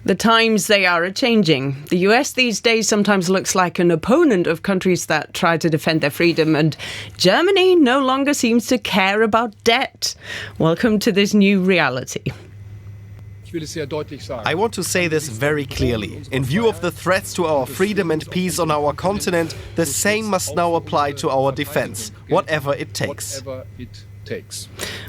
The times, they are a-changing. The US these days sometimes looks like an opponent of countries that try to defend their freedom, and Germany no longer seems to care about debt. Welcome to this new reality. I want to say this very clearly. In view of the threats to our freedom and peace on our continent, the same must now apply to our defense, whatever it takes.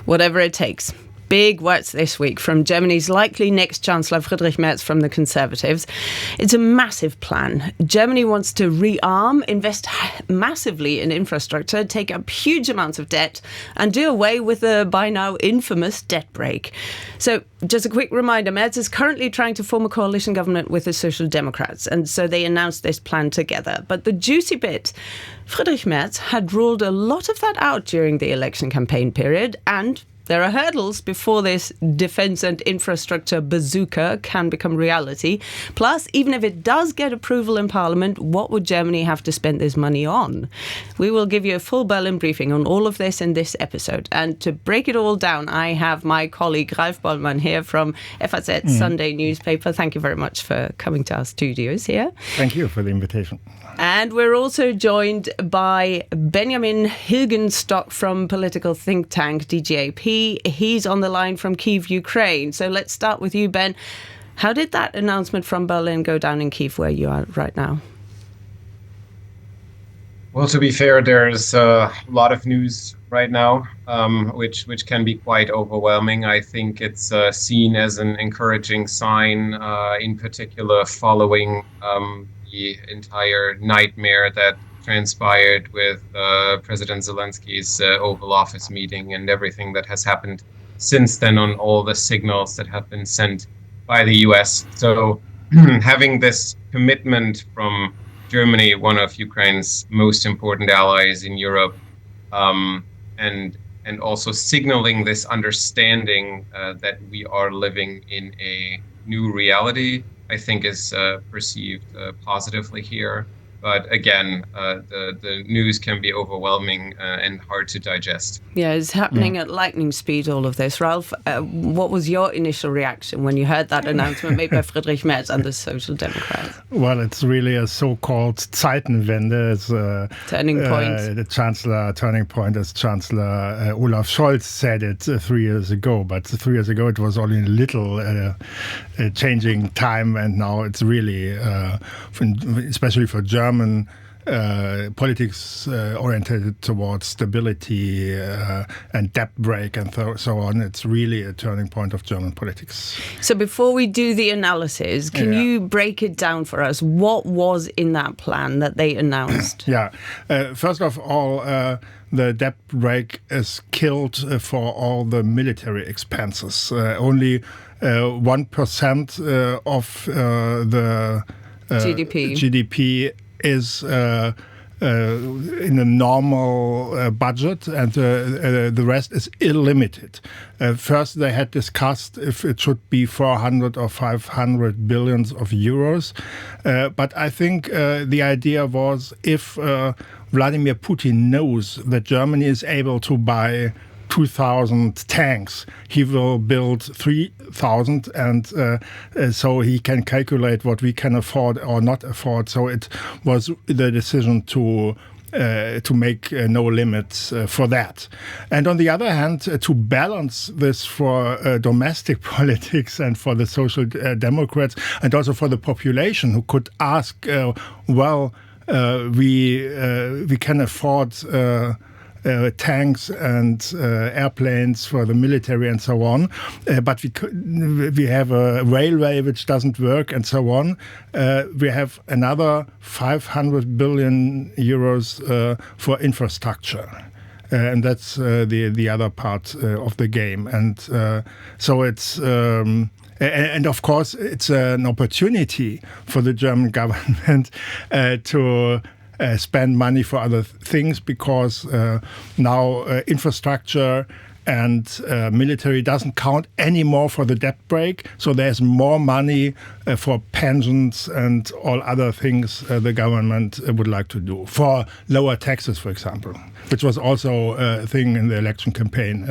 Whatever it takes. Big words this week from Germany's likely next chancellor, Friedrich Merz from the Conservatives. It's a massive plan. Germany wants to rearm, invest massively in infrastructure, take up huge amounts of debt, and do away with the by now infamous debt brake. So, just a quick reminder, Merz is currently trying to form a coalition government with the Social Democrats, and so they announced this plan together. But the juicy bit, Friedrich Merz had ruled a lot of that out during the election campaign period, and there are hurdles before this defence and infrastructure bazooka can become reality. Plus, even if it does get approval in Parliament, what would Germany have to spend this money on? We will give you a full Berlin briefing on all of this in this episode. And to break it all down, I have my colleague Ralph Bollmann here from FAZ Sunday newspaper. Thank you very much for coming to our studios here. Thank you for the invitation. And we're also joined by Benjamin Hilgenstock from political think tank DGAP. He's on the line from Kyiv, Ukraine. So let's start with you, Ben. How did that announcement from Berlin go down in Kyiv, where you are right now? Well, to be fair, there's a lot of news right now, which can be quite overwhelming. I think it's seen as an encouraging sign, in particular following the entire nightmare that transpired with President Zelensky's Oval Office meeting and everything that has happened since then on all the signals that have been sent by the US. So having this commitment from Germany, one of Ukraine's most important allies in Europe, and also signaling this understanding that we are living in a new reality, I think is perceived positively here. But again, the news can be overwhelming and hard to digest. Yeah, it's happening at lightning speed, all of this. Ralph, what was your initial reaction when you heard that announcement made by Friedrich Merz and the Social Democrats? Well, it's really a so-called Zeitenwende. It's turning point. The Chancellor, turning point, as Chancellor Olaf Scholz said it 3 years ago. But 3 years ago, it was only a little changing time. And now it's really, especially for Germany, politics oriented towards stability and debt brake and so on. It's really a turning point of German politics. So before we do the analysis, can you break it down for us? What was in that plan that they announced? First of all, the debt brake is killed for all the military expenses. Only 1% of the GDP is in a normal budget, and the rest is illimited. First, they had discussed if it should be 400 or 500 billions of euros. But I think the idea was if Vladimir Putin knows that Germany is able to buy 2,000 tanks, he will build 3,000, and so he can calculate what we can afford or not afford. So it was the decision to make no limits for that. And on the other hand, to balance this for domestic politics and for the Social Democrats and also for the population who could ask, we can afford tanks and airplanes for the military and so on, but we have a railway which doesn't work and so on. We have another 500 billion euros for infrastructure. And that's the other part of the game. And so it's... And of course, it's an opportunity for the German government to spend money for other things, because now infrastructure and military doesn't count anymore for the debt break. So there's more money for pensions and all other things the government would like to do. For lower taxes, for example, which was also a thing in the election campaign,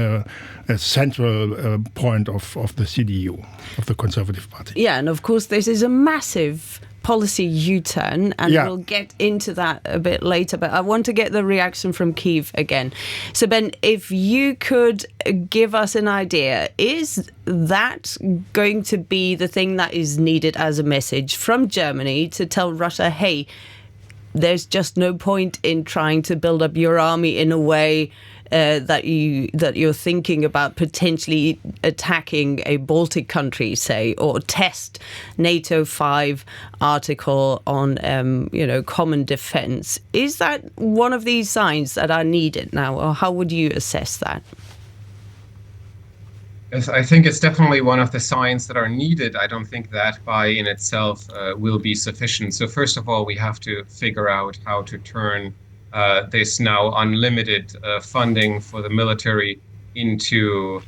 a central point of the CDU, of the Conservative Party. Yeah, and of course this is a massive policy U-turn, and we'll get into that a bit later, but I want to get the reaction from Kyiv again. So Ben, if you could give us an idea, is that going to be the thing that is needed as a message from Germany to tell Russia, hey, there's just no point in trying to build up your army in a way that you're thinking about potentially attacking a Baltic country, say, or test NATO 5 article on common defence? Is that one of these signs that are needed now, or how would you assess that? Yes, I think it's definitely one of the signs that are needed. I don't think that by in itself will be sufficient. So first of all, we have to figure out how to turn this now unlimited funding for the military into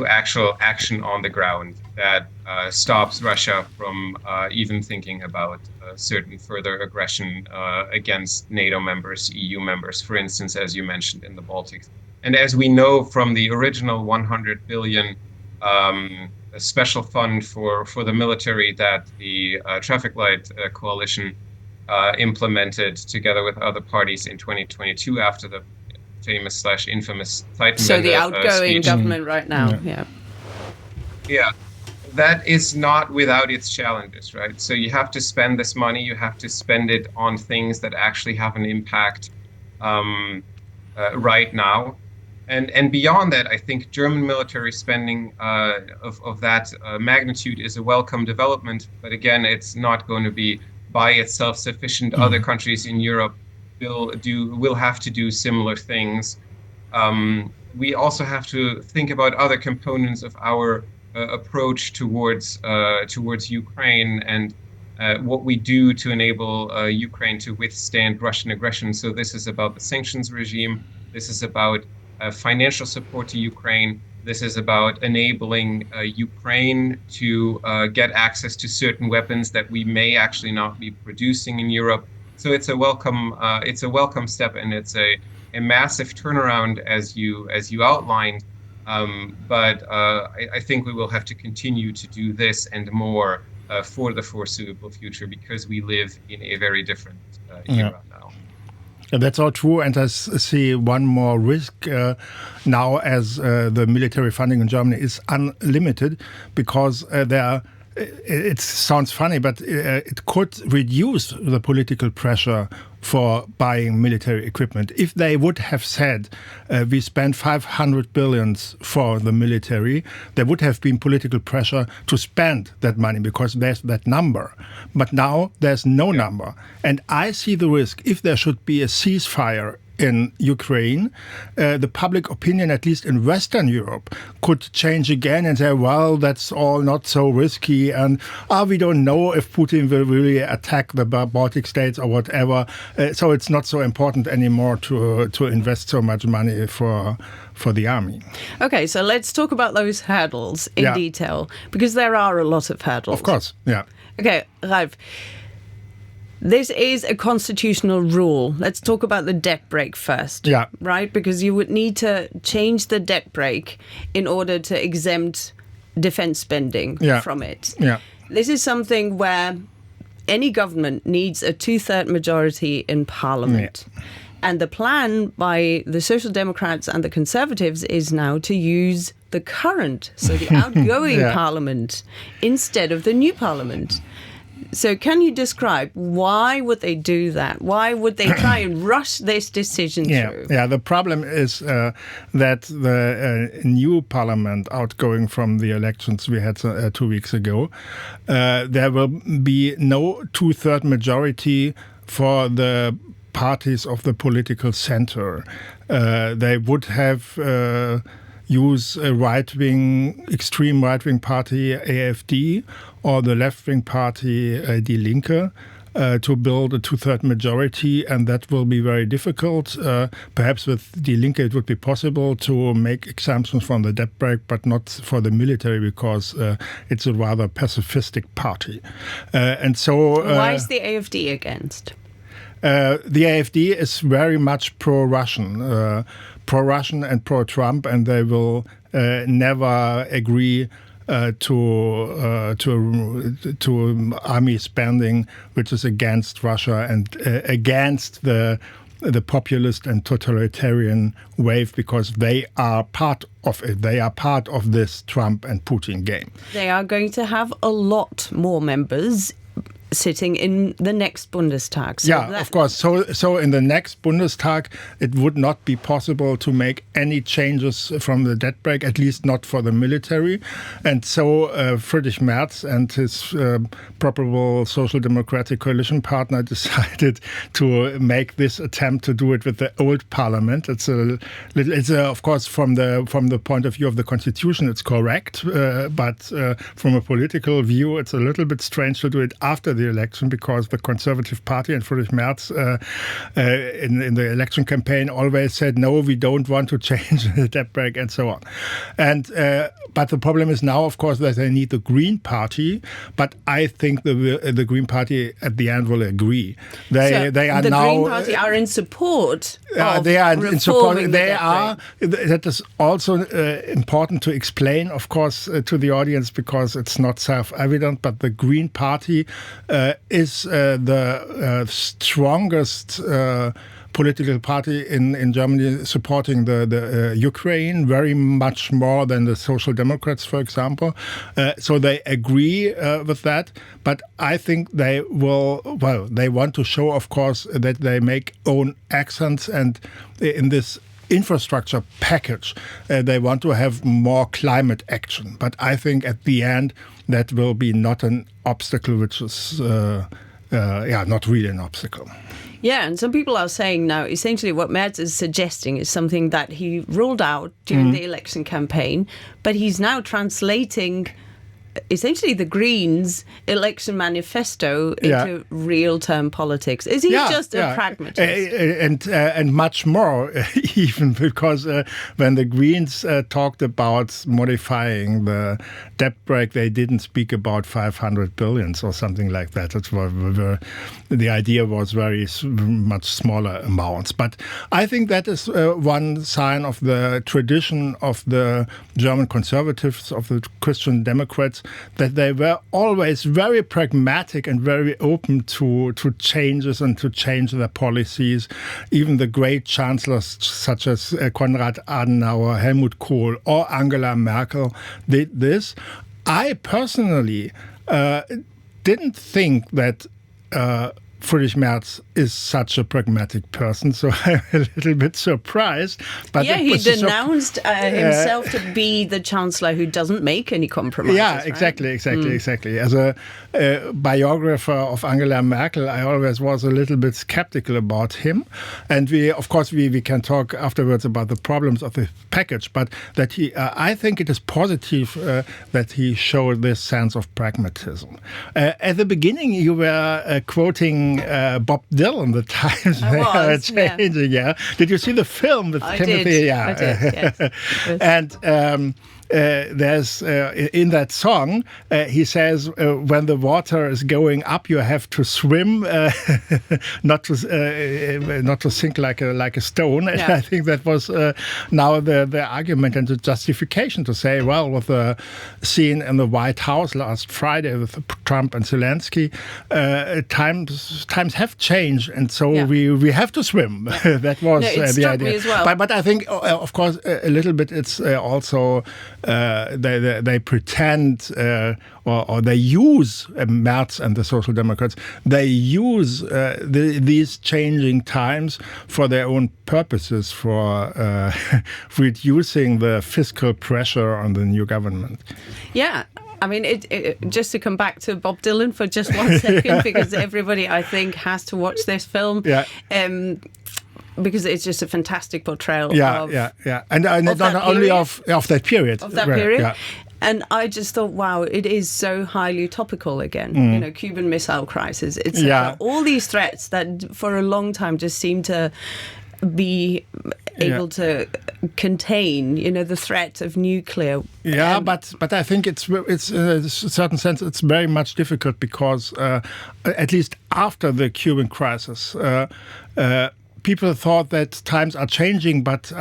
actual action on the ground that stops Russia from even thinking about certain further aggression against NATO members, EU members, for instance, as you mentioned, in the Baltics. And as we know from the original 100 billion special fund for the military that the traffic light coalition implemented together with other parties in 2022 after the famous / infamous Zeitenwende So the outgoing speech. government right now, Yeah, that is not without its challenges, right? So you have to spend this money, you have to spend it on things that actually have an impact right now. And beyond that, I think German military spending of that magnitude is a welcome development. But again, it's not going to be by itself sufficient. Other countries in Europe will have to do similar things. We also have to think about other components of our approach towards Ukraine and what we do to enable Ukraine to withstand Russian aggression. So this is about the sanctions regime. This is about financial support to Ukraine. This is about enabling Ukraine to get access to certain weapons that we may actually not be producing in Europe. So it's a welcome step, and it's a massive turnaround as you outlined. But I think we will have to continue to do this and more for the foreseeable future, because we live in a very different era now. That's all true, and I see one more risk now as the military funding in Germany is unlimited, because it sounds funny, but it could reduce the political pressure for buying military equipment. If they would have said we spend 500 billion for the military, there would have been political pressure to spend that money because there's that number. But now there's no number. And I see the risk, if there should be a ceasefire in Ukraine, the public opinion, at least in Western Europe, could change again and say, well, that's all not so risky, and we don't know if Putin will really attack the Baltic states or whatever, so it's not so important anymore to invest so much money for the army. Okay, so let's talk about those hurdles in detail, because there are a lot of hurdles. Of course, yeah. Okay, Ralph, this is a constitutional rule. Let's talk about the debt break first. Yeah. Right? Because you would need to change the debt break in order to exempt defense spending from it. Yeah. This is something where any government needs a 2/3 majority in parliament. Yeah. And the plan by the Social Democrats and the Conservatives is now to use the current, so the outgoing parliament, instead of the new parliament. So can you describe why would they do that? Why would they try and rush this decision through? Yeah, the problem is that the new parliament outgoing from the elections we had 2 weeks ago, there will be no 2/3 majority for the parties of the political center. They would have use a extreme right-wing party, AfD, or the left-wing party, Die Linke, to build a two-third majority, and that will be very difficult. Perhaps with Die Linke it would be possible to make exemptions from the debt brake, but not for the military, because it's a rather pacifistic party. And so, why is the AfD against? The AfD is very much pro-Russian and pro-Trump, and they will never agree to army spending which is against Russia and against the populist and totalitarian wave, because they are part of it. They are part of this Trump and Putin game. They are going to have a lot more members sitting in the next Bundestag. So of course. So in the next Bundestag, it would not be possible to make any changes from the debt brake, at least not for the military. And so Friedrich Merz and his probable social democratic coalition partner decided to make this attempt to do it with the old parliament. It's of course from the point of view of the constitution, it's correct, but from a political view, it's a little bit strange to do it after the election, because the Conservative Party and Friedrich Merz in the election campaign always said, no, we don't want to change the debt brake and so on. And but the problem is now, of course, that they need the Green Party, but I think the Green Party at the end will agree. They are now... The Green Party are in support of they are in support. That is also important to explain, of course, to the audience, because it's not self-evident, but the Green Party is the strongest political party in Germany supporting the Ukraine, very much more than the Social Democrats, for example. So they agree with that. But I think they want to show, of course, that they make own accents, and in this infrastructure package, they want to have more climate action. But I think at the end, that will be not an obstacle, which is not really an obstacle. Yeah, and some people are saying now, essentially what Merz is suggesting is something that he ruled out during the election campaign, but he's now translating essentially the Greens' election manifesto into real-term politics. Is he just a pragmatist? And much more, even, because when the Greens talked about modifying the debt brake, they didn't speak about 500 billion or something like that. The idea was very much smaller amounts. But I think that is one sign of the tradition of the German conservatives, of the Christian Democrats, that they were always very pragmatic and very open to changes and to change their policies. Even the great chancellors such as Konrad Adenauer, Helmut Kohl or Angela Merkel did this. I personally didn't think that Friedrich Merz is such a pragmatic person, so I'm a little bit surprised. But he denounced himself to be the chancellor who doesn't make any compromises. Yeah, exactly. As a biographer of Angela Merkel, I always was a little bit skeptical about him. And we can talk afterwards about the problems of the package, but that I think it is positive that he showed this sense of pragmatism. At the beginning, you were quoting Bob Dylan, the times they are changing. Yeah. Did you see the film with Timothy? I did. Yes. And there's in that song he says when the water is going up, you have to swim, not to sink like a stone. And I think that was now the argument and the justification to say, well, with the scene in the White House last Friday with Trump and Zelensky, times have changed, and so we have to swim. That was the idea. As well. But I think, of course, a little bit it's also they pretend or they use Merz and the Social Democrats. They use these changing times for their own purposes, for reducing the fiscal pressure on the new government. Yeah. I mean, just to come back to Bob Dylan for just 1 second, because everybody, I think, has to watch this film. Yeah. Because it's just a fantastic portrayal of And not only of that period. Of that period. And I just thought, wow, it is so highly topical again. You know, Cuban Missile Crisis, etc. All these threats that for a long time just seem to be able to contain, you know, the threat of nuclear. Yeah, but I think it's in a certain sense it's very much difficult because at least after the Cuban crisis, people thought that times are changing, but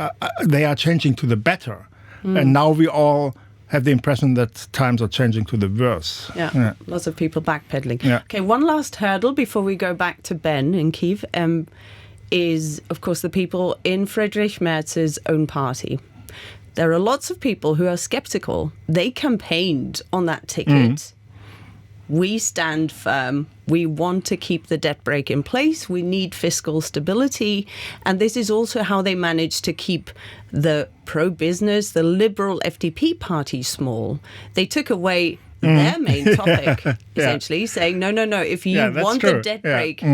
they are changing to the better, and now we all have the impression that times are changing to the worse. Yeah. Lots of people backpedaling. Yeah. Okay, one last hurdle before we go back to Ben in Kiev. Is, of course, the people in Friedrich Merz's own party. There are lots of people who are skeptical. They campaigned on that ticket. We stand firm. We want to keep the debt brake in place. We need fiscal stability. And this is also how they managed to keep the pro-business, the liberal FDP party small. They took away their main topic, essentially, saying, no, if you want the debt brake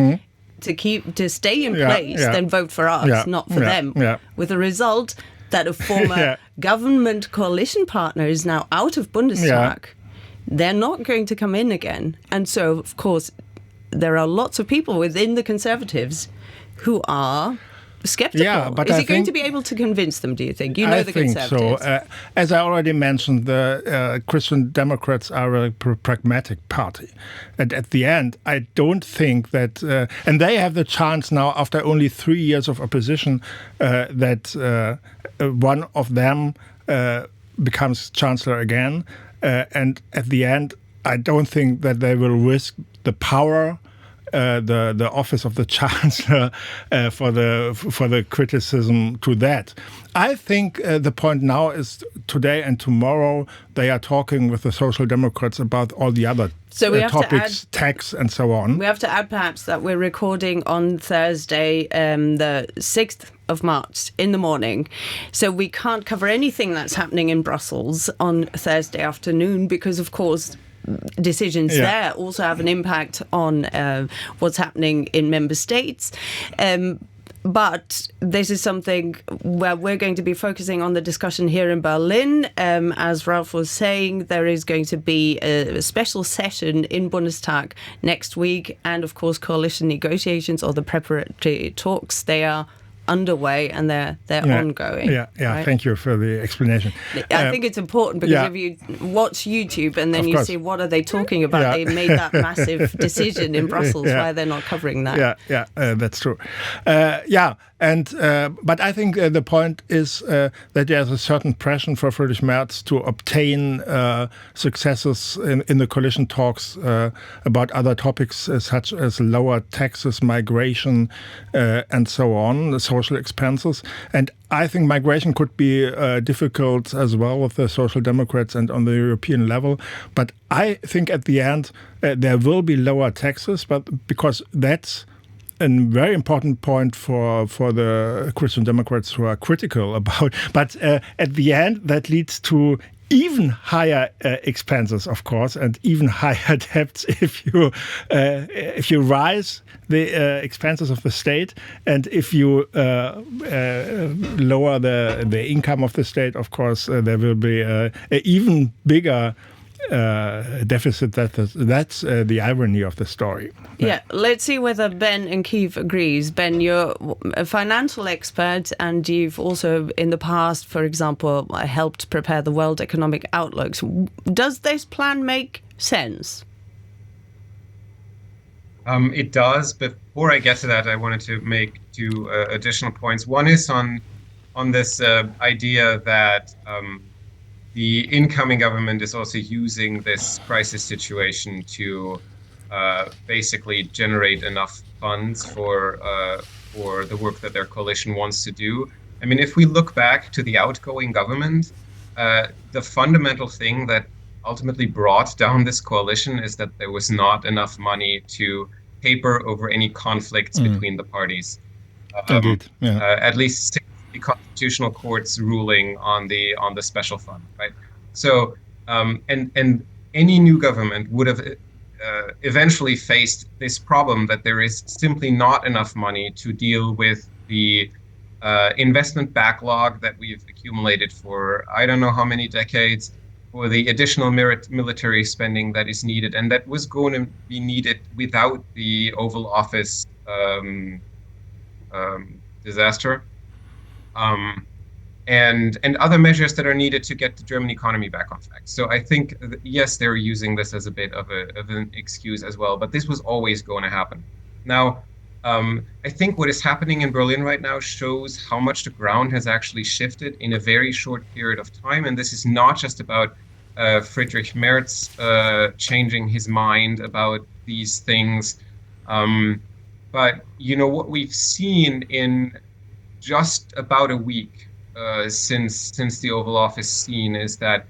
to stay in place, then vote for us, not for them. With the result that a former government coalition partner is now out of Bundestag. They're not going to come in again. And so, of course, there are lots of people within the Conservatives who are skeptical. But is he going to be able to convince them, do you think? You know, the Conservatives. I think so. As I already mentioned, the Christian Democrats are a pragmatic party. And at the end, I don't think that... and they have the chance now, after only 3 years of opposition, that one of them becomes chancellor again. And at the end, I don't think that they will risk the power, the office of the chancellor, for the criticism to that. I think the point now is today and tomorrow they are talking with the Social Democrats about all the other topics, tax and so on. We have to add perhaps that we're recording on Thursday, the 6th of March in the morning. So we can't cover anything that's happening in Brussels on Thursday afternoon because, of course, decisions there also have an impact on what's happening in member states. But this is something where we're going to be focusing on the discussion here in Berlin. As Ralph was saying, there is going to be a special session in Bundestag next week. And of course, coalition negotiations or the preparatory talks, they are underway and they're ongoing. Right? Thank you for the explanation. I think it's important because if you watch YouTube and then you see what are they talking about, they made that massive decision in Brussels. Why they're not covering that. That's true. But I think the point is that there's a certain pressure for Friedrich Merz to obtain successes in the coalition talks about other topics such as lower taxes, migration, and so on, the social expenses. And I think migration could be difficult as well with the Social Democrats and on the European level. But I think at the end there will be lower taxes, but because that's a very important point for the Christian Democrats who are critical about. But at the end, that leads to even higher expenses, of course, and even higher debts if you rise the expenses of the state, and if you lower the income of the state. Of course, there will be an even bigger deficit. That's the irony of the story. Let's see whether Ben in Kiev agrees. Ben, you're a financial expert and you've also in the past, for example, helped prepare the World Economic Outlooks. Does this plan make sense? It does. Before I get to that, I wanted to make two additional points. One is on this idea that the incoming government is also using this crisis situation to basically generate enough funds for the work that their coalition wants to do. I mean, if we look back to the outgoing government, the fundamental thing that ultimately brought down this coalition is that there was not enough money to paper over any conflicts between the parties. At least the constitutional court's ruling on the special fund, right? So, and any new government would have eventually faced this problem that there is simply not enough money to deal with the investment backlog that we've accumulated for I don't know how many decades, for the additional military spending that is needed, and that was going to be needed without the Oval Office disaster, and other measures that are needed to get the German economy back on track. So I think, yes, they're using this as a bit of an excuse as well, but this was always going to happen. Now, I think what is happening in Berlin right now shows how much the ground has actually shifted in a very short period of time, and this is not just about Friedrich Merz changing his mind about these things, but what we've seen in just about a week since the Oval Office scene is that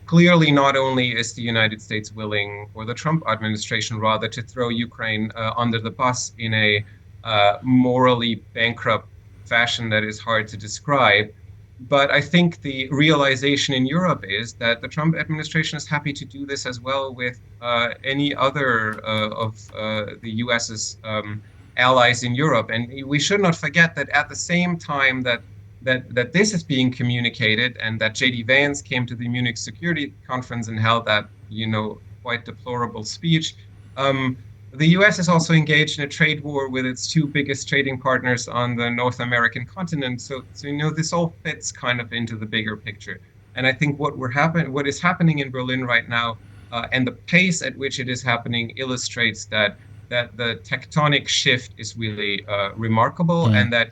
clearly not only is the United States willing, or the Trump administration rather, to throw Ukraine under the bus in a morally bankrupt fashion that is hard to describe, but I think the realization in Europe is that the Trump administration is happy to do this as well with any other of the US's allies in Europe. And we should not forget that at the same time that this is being communicated, and that J.D. Vance came to the Munich Security Conference and held that, quite deplorable speech, the U.S. is also engaged in a trade war with its two biggest trading partners on the North American continent. So this all fits kind of into the bigger picture. And I think what is happening in Berlin right now, and the pace at which it is happening, illustrates that the tectonic shift is really remarkable, and that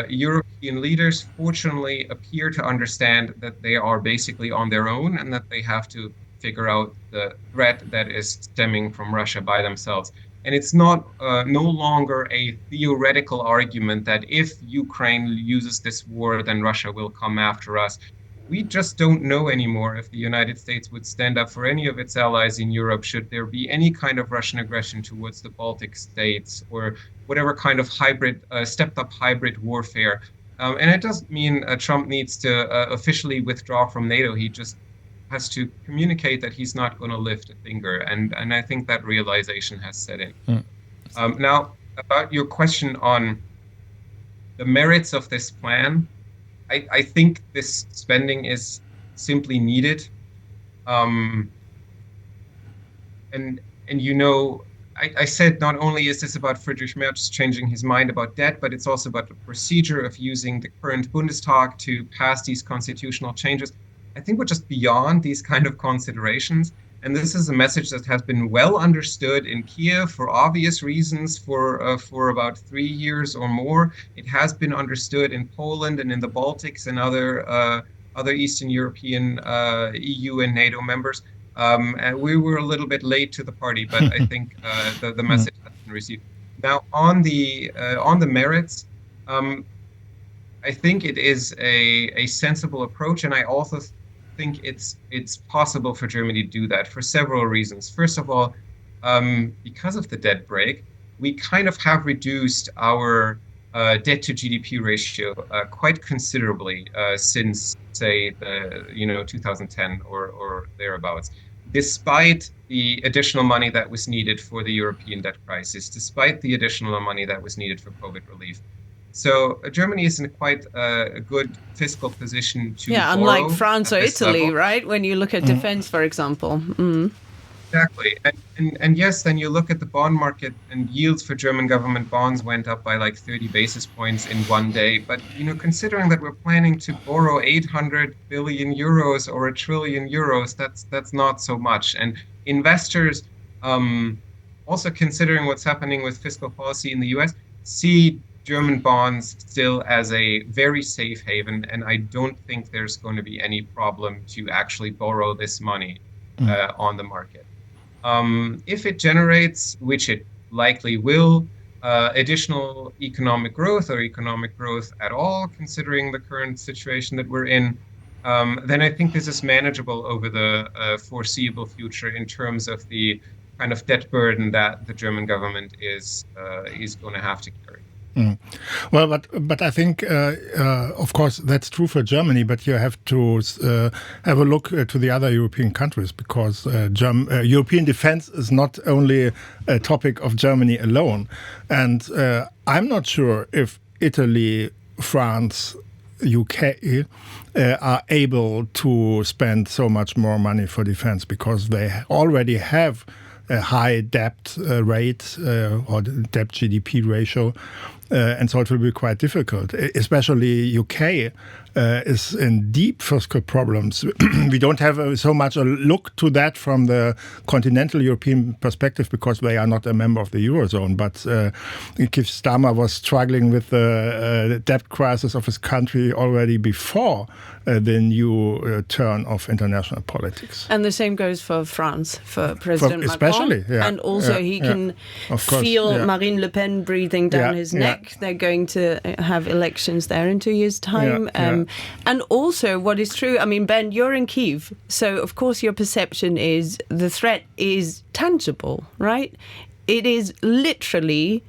European leaders fortunately appear to understand that they are basically on their own, and that they have to figure out the threat that is stemming from Russia by themselves. And it's not no longer a theoretical argument that if Ukraine uses this war, then Russia will come after us. We just don't know anymore if the United States would stand up for any of its allies in Europe should there be any kind of Russian aggression towards the Baltic states, or whatever kind of stepped up hybrid warfare. And it doesn't mean Trump needs to officially withdraw from NATO. He just has to communicate that he's not going to lift a finger. And I think that realization has set in. Now, about your question on the merits of this plan, I think this spending is simply needed. I said not only is this about Friedrich Merz changing his mind about debt, but it's also about the procedure of using the current Bundestag to pass these constitutional changes. I think we're just beyond these kind of considerations. And this is a message that has been well understood in Kiev for obvious reasons for about 3 years or more. It has been understood in Poland and in the Baltics and other Eastern European EU and NATO members. And we were a little bit late to the party, but I think the message has been received. Now, on the merits, I think it is a sensible approach, and I also think it's possible for Germany to do that for several reasons. First of all, because of the debt brake, we kind of have reduced our debt to GDP ratio quite considerably since, say, 2010 or thereabouts. Despite the additional money that was needed for the European debt crisis, despite the additional money that was needed for COVID relief. So Germany is in quite a good fiscal position to borrow. Unlike France or Italy, level. Right? When you look at defense, for example. Exactly. And yes, then you look at the bond market, and yields for German government bonds went up by like 30 basis points in one day. But, considering that we're planning to borrow 800 billion euros or 1 trillion euros, that's not so much. And investors, also considering what's happening with fiscal policy in the US, see German bonds still as a very safe haven, and I don't think there's going to be any problem to actually borrow this money on the market. If it generates, which it likely will, additional economic growth or economic growth at all, considering the current situation that we're in, then I think this is manageable over the foreseeable future in terms of the kind of debt burden that the German government is going to have to carry. Well, but I think, of course, that's true for Germany, but you have to have a look to the other European countries, because European defense is not only a topic of Germany alone. And I'm not sure if Italy, France, UK are able to spend so much more money for defense because they already have a high debt rate or debt GDP ratio. And so it will be quite difficult, especially UK is in deep fiscal problems. We don't have so much a look to that from the continental European perspective because they are not a member of the Eurozone. But Keir Starmer was struggling with the debt crisis of his country already before the new turn of international politics. And the same goes for France, for President especially, Macron. Yeah, and also he can feel Marine Le Pen breathing down his neck. They're going to have elections there in 2 years' time. And also what is true, I mean, Ben, you're in Kyiv. So, of course, your perception is the threat is tangible, right? It is literally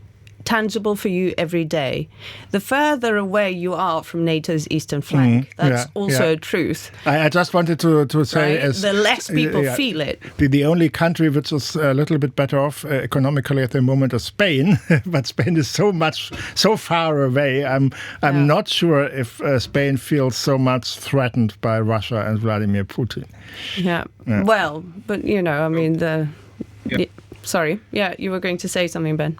tangible for you every day. The further away you are from NATO's eastern flank, that's also a truth. I just wanted to say, right? The less people feel it. The only country which is a little bit better off economically at the moment is Spain, but Spain is so far away. I'm not sure if Spain feels so much threatened by Russia and Vladimir Putin. Yeah. Well, but I mean sorry. Yeah, you were going to say something, Ben.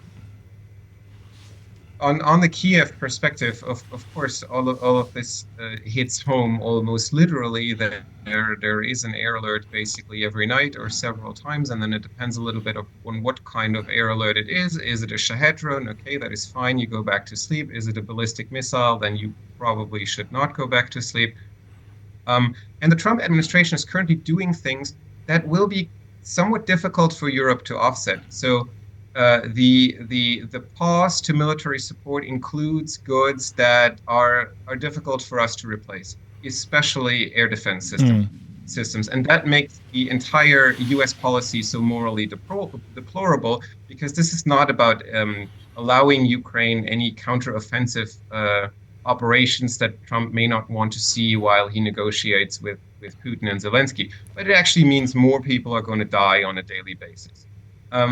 On the Kiev perspective, of course, all of this hits home almost literally. That there is an air alert basically every night or several times, and then it depends a little bit on what kind of air alert it is. Is it a Shahed drone? Okay, that is fine. You go back to sleep. Is it a ballistic missile? Then you probably should not go back to sleep. And the Trump administration is currently doing things that will be somewhat difficult for Europe to offset. So. The pause to military support includes goods that are difficult for us to replace, especially air defense systems. And that makes the entire U.S. policy so morally deplorable, because this is not about allowing Ukraine any counteroffensive operations that Trump may not want to see while he negotiates with Putin and Zelensky. But it actually means more people are going to die on a daily basis.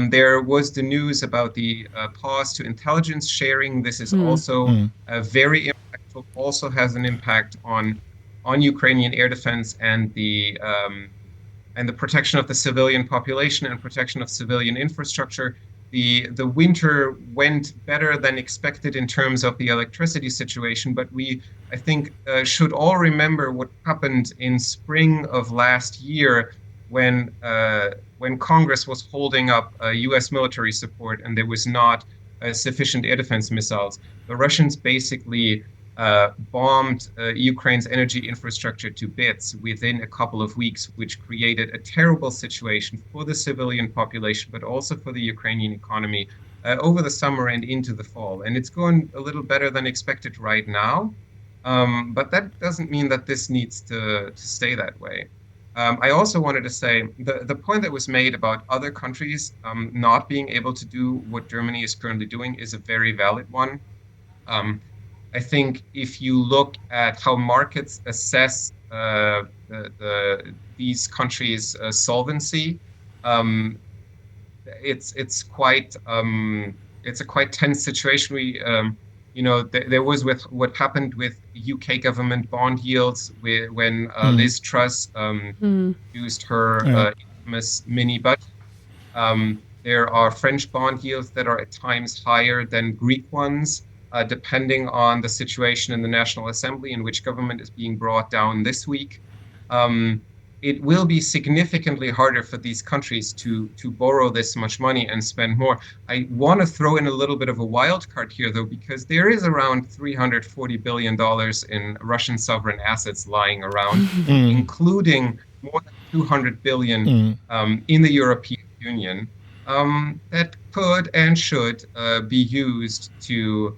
There was the news about the pause to intelligence sharing. This is also very impactful, also has an impact on Ukrainian air defense and the protection of the civilian population and protection of civilian infrastructure. The winter went better than expected in terms of the electricity situation, but I think, should all remember what happened in spring of last year when Congress was holding up U.S. military support and there was not sufficient air defense missiles. The Russians basically bombed Ukraine's energy infrastructure to bits within a couple of weeks, which created a terrible situation for the civilian population, but also for the Ukrainian economy over the summer and into the fall. And it's going a little better than expected right now, but that doesn't mean that this needs to stay that way. I also wanted to say the point that was made about other countries not being able to do what Germany is currently doing is a very valid one. I think if you look at how markets assess these countries' solvency, it's a quite tense situation. There was with what happened with UK government bond yields when Liz Truss used her infamous mini budget. There are French bond yields that are at times higher than Greek ones, depending on the situation in the National Assembly in which government is being brought down this week. It will be significantly harder for these countries to borrow this much money and spend more. I want to throw in a little bit of a wild card here, though, because there is around $340 billion in Russian sovereign assets lying around, including more than $200 billion in the European Union, that could and should be used to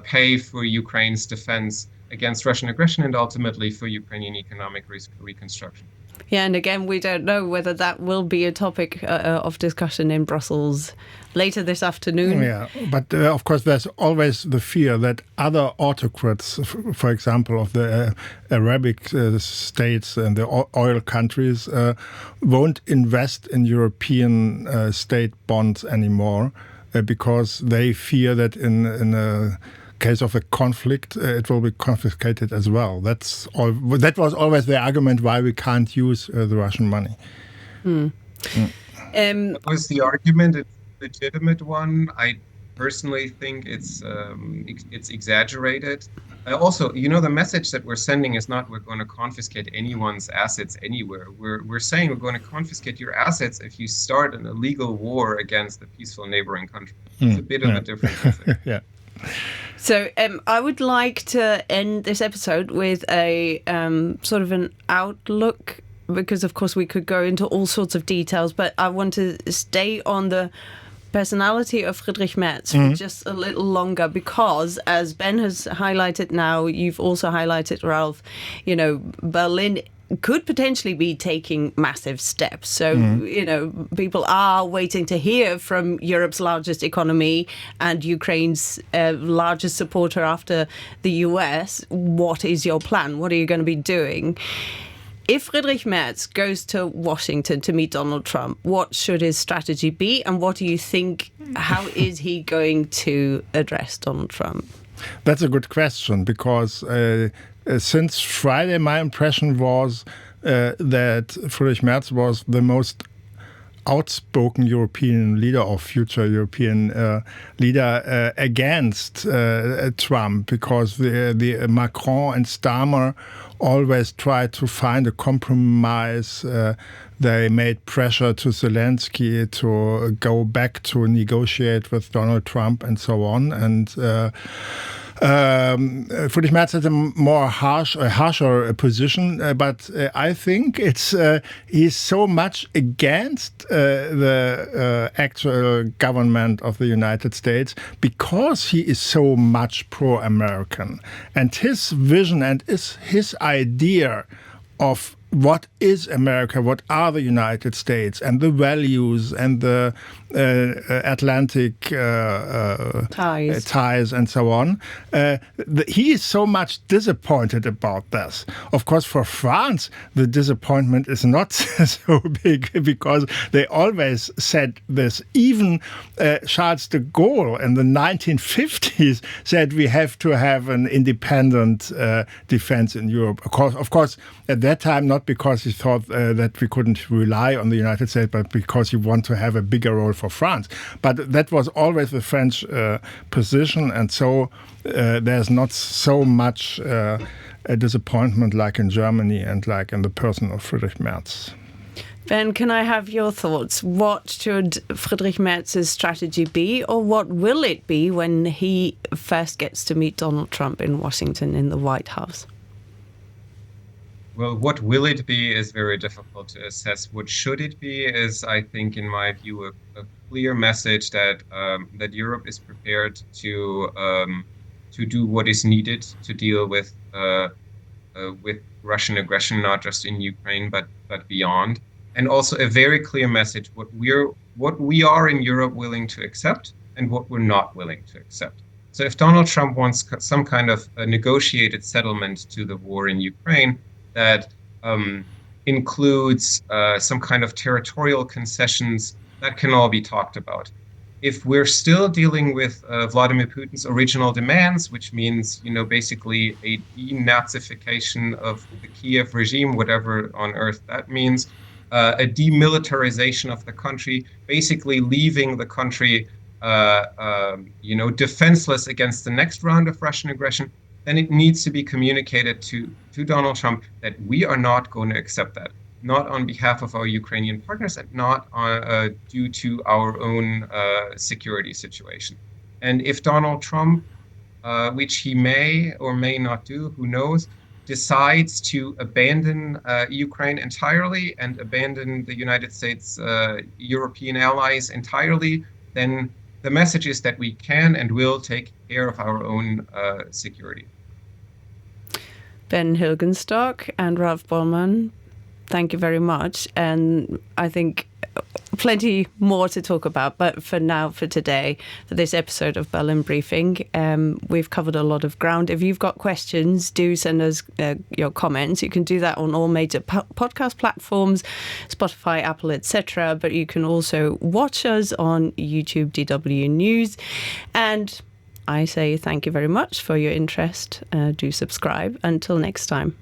pay for Ukraine's defense against Russian aggression and ultimately for Ukrainian economic reconstruction. Yeah, and again, we don't know whether that will be a topic of discussion in Brussels later this afternoon. Yeah, but of course there's always the fear that other autocrats, for example, of the Arabic states and the oil countries, won't invest in European state bonds anymore because they fear that in a case of a conflict, it will be confiscated as well. That was always the argument why we can't use the Russian money. That was the argument. It's a legitimate one. I personally think it's exaggerated. Also, the message that we're sending is not we're going to confiscate anyone's assets anywhere. We're saying we're going to confiscate your assets if you start an illegal war against a peaceful neighboring country. It's a bit of a different message. Yeah. So I would like to end this episode with a sort of an outlook, because of course we could go into all sorts of details, but I want to stay on the personality of Friedrich Merz for just a little longer, because as Ben has highlighted now, you've also highlighted, Ralph, Berlin could potentially be taking massive steps. So, people are waiting to hear from Europe's largest economy and Ukraine's largest supporter after the US. What is your plan? What are you going to be doing? If Friedrich Merz goes to Washington to meet Donald Trump, what should his strategy be? And what do you think, how is he going to address Donald Trump? That's a good question, because since Friday, my impression was that Friedrich Merz was the most outspoken European leader or future European leader against Trump, because the Macron and Starmer always tried to find a compromise. They made pressure to Zelensky to go back to negotiate with Donald Trump and so on. And Friedrich Merz has a harsher position, but I think he's so much against the actual government of the United States because he is so much pro-American. And his vision and his idea of what is America, what are the United States, and the values and the Atlantic ties and so on. He is so much disappointed about this. Of course, for France, the disappointment is not so big, because they always said this. Even Charles de Gaulle in the 1950s said we have to have an independent defense in Europe. Of course, at that time, not because he thought that we couldn't rely on the United States, but because he wanted to have a bigger role for France. But that was always the French position, and so there's not so much a disappointment like in Germany and like in the person of Friedrich Merz. Ben, can I have your thoughts? What should Friedrich Merz's strategy be, or what will it be when he first gets to meet Donald Trump in Washington in the White House? Well, what will it be is very difficult to assess. What should it be is, I think, in my view, a clear message that that Europe is prepared to do what is needed to deal with Russian aggression, not just in Ukraine but beyond, and also a very clear message what we are in Europe willing to accept and what we're not willing to accept. So, if Donald Trump wants some kind of a negotiated settlement to the war in Ukraine, that includes some kind of territorial concessions, that can all be talked about. If we're still dealing with Vladimir Putin's original demands, which means, basically a denazification of the Kiev regime, whatever on earth that means, a demilitarization of the country, basically leaving the country, defenseless against the next round of Russian aggression, then it needs to be communicated to Donald Trump that we are not going to accept that, not on behalf of our Ukrainian partners and not due to our own security situation. And if Donald Trump, which he may or may not do, who knows, decides to abandon Ukraine entirely and abandon the United States European allies entirely, then the message is that we can and will take care of our own security. Ben Hilgenstock and Ralph Bollmann, thank you very much. And I think plenty more to talk about. But for now, for today, for this episode of Berlin Briefing, we've covered a lot of ground. If you've got questions, do send us your comments. You can do that on all major podcast platforms, Spotify, Apple, etc. But you can also watch us on YouTube, DW News. And I say thank you very much for your interest. Do subscribe. Until next time.